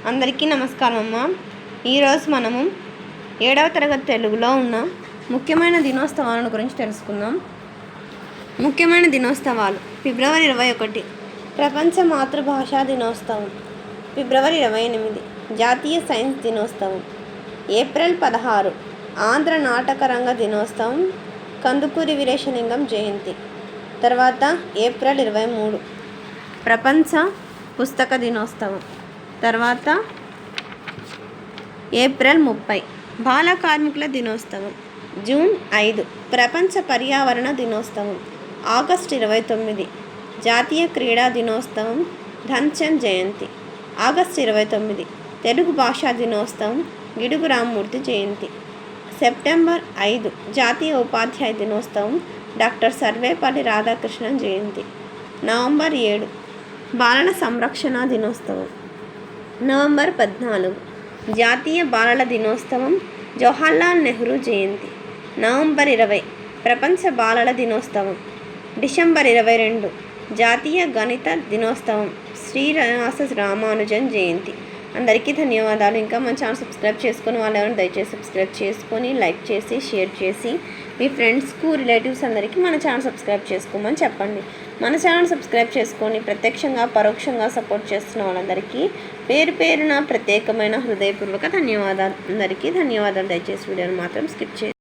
అందరికీ నమస్కారం అమ్మ. ఈరోజు మనము 7వ తరగతి తెలుగులో ఉన్న ముఖ్యమైన దినోత్సవాల గురించి తెలుసుకుందాం. ముఖ్యమైన దినోత్సవాలు: ఫిబ్రవరి 21 ప్రపంచ మాతృభాషా దినోత్సవం, ఫిబ్రవరి 28 జాతీయ సైన్స్ దినోత్సవం, ఏప్రిల్ 16 ఆంధ్ర నాటక రంగ దినోత్సవం, కందుకూరి వీరేశలింగం జయంతి. తర్వాత ఏప్రిల్ 23 ప్రపంచ పుస్తక దినోత్సవం. తర్వాత ఏప్రిల్ 30 బాల కార్మికుల దినోత్సవం. జూన్ 5 ప్రపంచ పర్యావరణ దినోత్సవం. ఆగస్టు 29 జాతీయ క్రీడా దినోత్సవం, ధన్చంద్ జయంతి. ఆగస్టు 29 తెలుగు భాషా దినోత్సవం, గిడుగు రామ్మూర్తి జయంతి. సెప్టెంబర్ 5 జాతీయ ఉపాధ్యాయ దినోత్సవం, డాక్టర్ సర్వేపల్లి రాధాకృష్ణన్ జయంతి. నవంబర్ 7 బాలల సంరక్షణ దినోత్సవం. నవంబర్ 14 జాతీయ బాలల దినోత్సవం, జవహర్లాల్ నెహ్రూ జయంతి. నవంబర్ 20 ప్రపంచ బాలల దినోత్సవం. డిసెంబర్ 22 జాతీయ గణిత దినోత్సవం, శ్రీనివాస రామానుజన్ జయంతి. అందరికీ ధన్యవాదాలు. ఇంకా మన ఛానల్ సబ్స్క్రైబ్ చేసుకుని వాళ్ళు ఎవరైనా దయచేసి సబ్స్క్రైబ్ చేసుకొని లైక్ చేసి షేర్ చేసి మీ ఫ్రెండ్స్కు రిలేటివ్స్ అందరికీ మన ఛానల్ సబ్స్క్రైబ్ చేసుకోమని చెప్పండి. మన ఛానల్ సబ్స్క్రైబ్ చేసుకొని ప్రత్యక్షంగా పరోక్షంగా సపోర్ట్ చేస్తున్న వాళ్ళందరికీ పేరు పేరున ప్రత్యేకమైన హృదయపూర్వక ధన్యవాదాలు. అందరికీ ధన్యవాదాలు. దయచేసి వీడియోని మాత్రం స్కిప్ చేసి